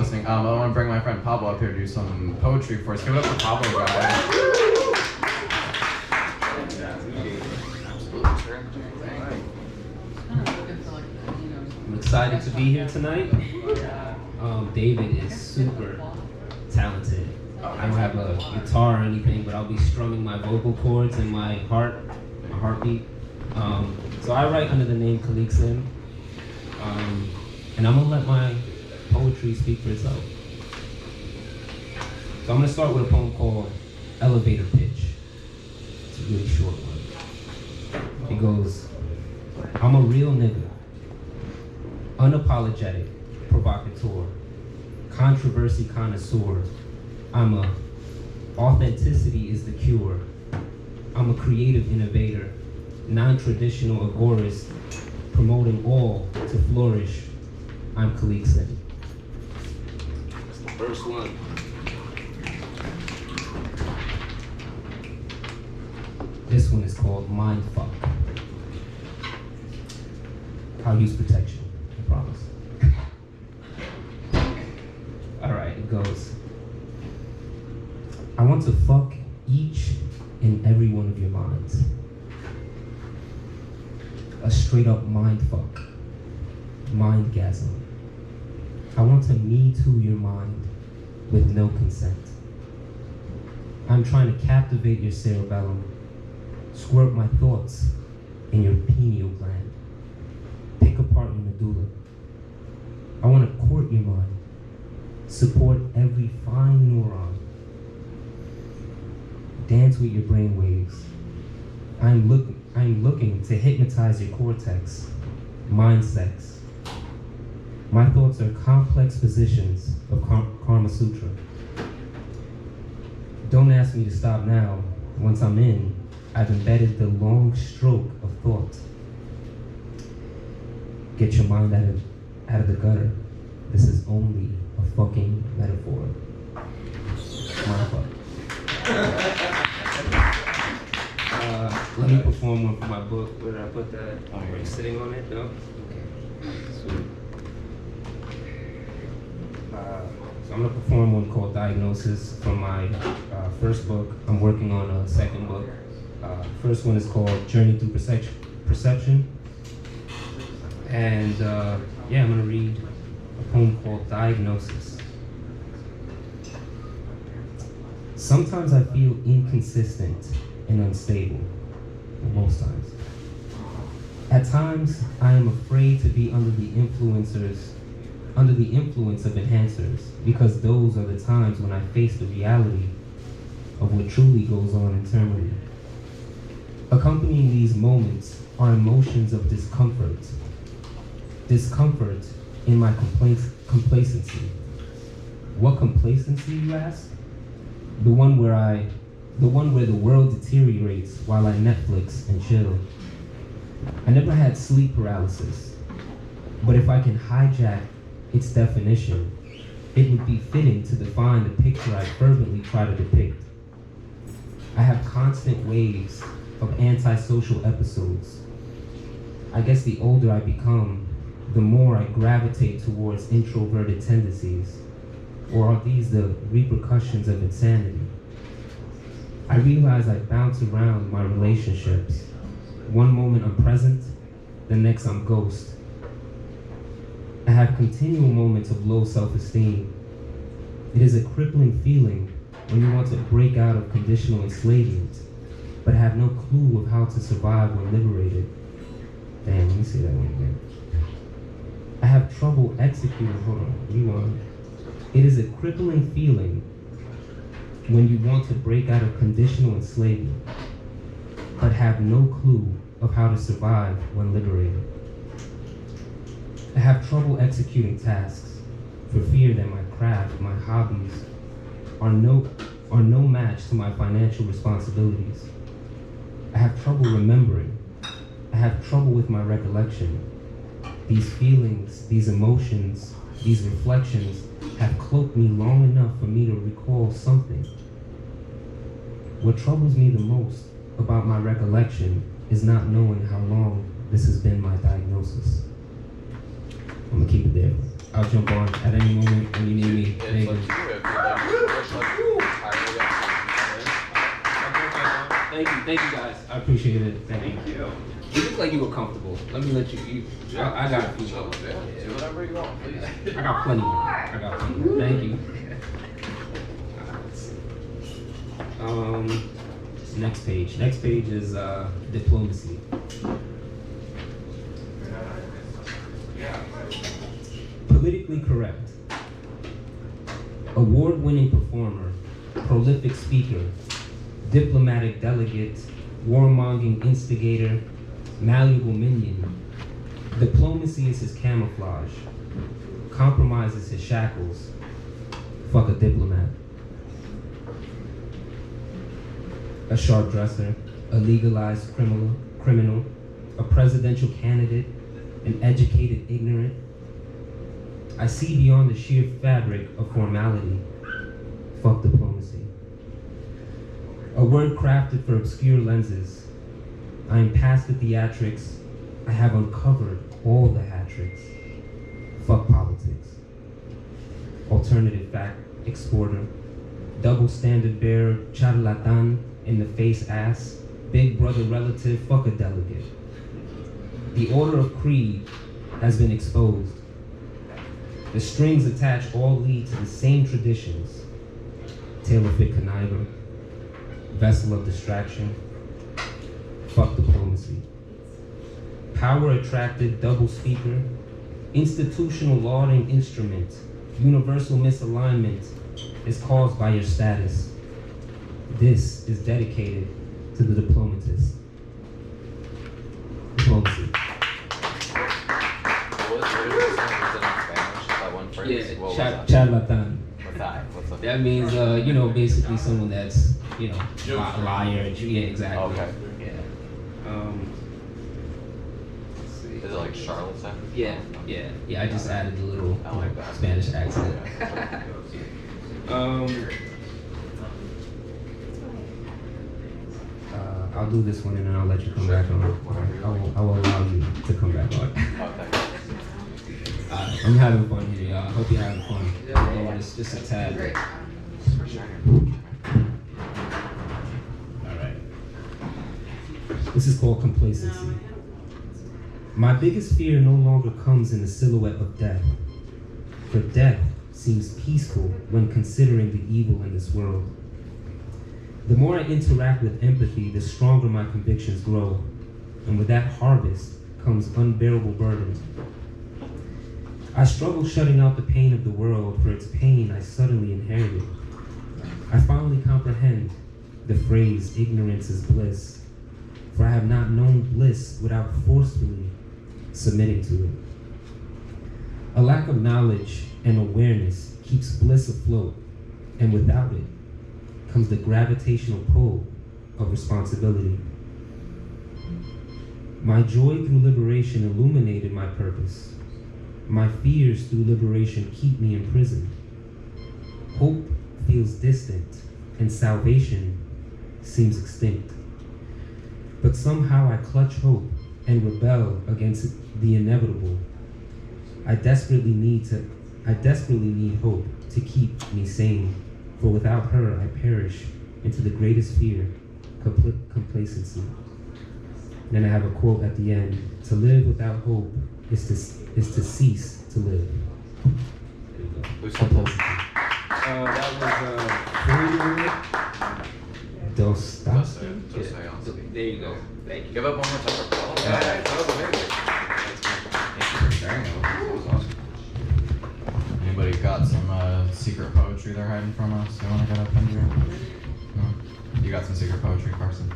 listening. I want to bring my friend Pablo up here to do some poetry for us. Give it up for Pablo, guys. I'm excited to be here tonight. David is super talented. I don't have a guitar or anything, but I'll be strumming my vocal cords and my heartbeat. So I write under the name Khaliq Sim, and I'm gonna let my poetry speak for itself. So I'm gonna start with a poem called Elevator Pitch. It's a really short one. It goes, I'm a real nigga, unapologetic, provocateur, controversy connoisseur. I'm a authenticity is the cure. I'm a creative innovator, non-traditional agorist, promoting all to flourish. I'm Khaliq Sim. That's the first one. This one is called Mindfuck. I'll use protection, I promise. All right, it goes. I want to fuck each and every one of your minds. A straight up mindfuck, mindgasm. I want to me too your mind with no consent. I'm trying to captivate your cerebellum, squirt my thoughts in your pineal gland, pick apart your medulla. I want to court your mind, support every fine neuron, dance with your brain waves. I'm looking to hypnotize your cortex, mind sex. My thoughts are complex positions of Karma Sutra. Don't ask me to stop now. Once I'm in, I've embedded the long stroke of thought. Get your mind out of the gutter. This is only a fucking metaphor. Let me perform one for my book. Where did I put that? Are you sitting on it? No? Okay. Sweet. So I'm gonna perform one called Diagnosis from my first book. I'm working on a second book. First one is called Journey Through Perception. And yeah, I'm gonna read a poem called Diagnosis. Sometimes I feel inconsistent and unstable, well, most times. At times, I am afraid to be under the influence of enhancers, because those are the times when I face the reality of what truly goes on internally. Accompanying these moments are emotions of discomfort. Discomfort in my complacency. What complacency, you ask? The one where the world deteriorates while I Netflix and chill. I never had sleep paralysis, but if I can hijack its definition, it would be fitting to define the picture I fervently try to depict. I have constant waves of antisocial episodes. I guess the older I become, the more I gravitate towards introverted tendencies. Or are these the repercussions of insanity? I realize I bounce around my relationships. One moment I'm present, the next I'm ghost. I have continual moments of low self-esteem. It is a crippling feeling when you want to break out of conditional enslavement, but have no clue of how to survive when liberated. Damn, let me say that one again. I have trouble executing, hold on, rewind. It is a crippling feeling when you want to break out of conditional enslavement, but have no clue of how to survive when liberated. I have trouble executing tasks for fear that my craft, my hobbies, are no match to my financial responsibilities. I have trouble remembering. I have trouble with my recollection. These feelings, these emotions, these reflections have cloaked me long enough for me to recall something. What troubles me the most about my recollection is not knowing how long this has been my diagnosis. I'm gonna keep it there. I'll jump on at any moment when you need me. Thank you guys. I appreciate it. Thank you. You look like you were comfortable. Let me let you. I got a few. Do whatever you want, please. I got plenty more. Thank you. Next page. Next page is diplomacy. Politically correct. Award-winning performer, prolific speaker, diplomatic delegate, warmongering instigator, malleable minion. Diplomacy is his camouflage. Compromise is his shackles. Fuck a diplomat. A sharp dresser, a legalized criminal, a presidential candidate, an educated ignorant. I see beyond the sheer fabric of formality. Fuck diplomacy. A word crafted for obscure lenses. I am past the theatrics. I have uncovered all the hat tricks. Fuck politics. Alternative fact exporter. Double standard bearer, charlatan, in the face ass. Big brother relative, fuck a delegate. The order of creed has been exposed. The strings attached all lead to the same traditions. Tailor-fit conniver, vessel of distraction, fuck diplomacy. Power attracted double speaker, institutional lauding instrument, universal misalignment is caused by your status. This is dedicated to the diplomatist. Diplomacy. What was it in Spanish? That one phrase? Yeah, What was that? charlatan. What's that? What's that? That means, basically someone that's, liar. Yeah, exactly. Okay. Yeah. Let's see. Is it like charlatan? Yeah. I just added a little I like that. Spanish accent. I'll do this one and then I'll let you come back on. I will allow you to come back on. Okay. I'm having fun here, y'all. I hope you're having fun. Just a tad. Alright. This is called complacency. My biggest fear no longer comes in the silhouette of death. For death seems peaceful when considering the evil in this world. The more I interact with empathy, the stronger my convictions grow. And with that harvest comes unbearable burden. I struggle shutting out the pain of the world, for its pain I suddenly inherited. I finally comprehend the phrase, ignorance is bliss, for I have not known bliss without forcefully submitting to it. A lack of knowledge and awareness keeps bliss afloat, and without it comes the gravitational pull of responsibility. My joy through liberation illuminated my purpose. My fears through liberation keep me imprisoned. Hope feels distant, and salvation seems extinct. But somehow I clutch hope and rebel against the inevitable. I desperately need hope to keep me sane, for without her I perish into the greatest fear, complacency. Then I have a quote at the end: to live without hope is to cease to live. There you go. Who said that? That was Dostoevsky. There you go. Thank you. Give up one more time. Yeah. That was amazing. Thank you for sharing it. That was awesome. Anybody got some secret poetry they're hiding from us? You want to get up in here? No? You got some secret poetry, Carson?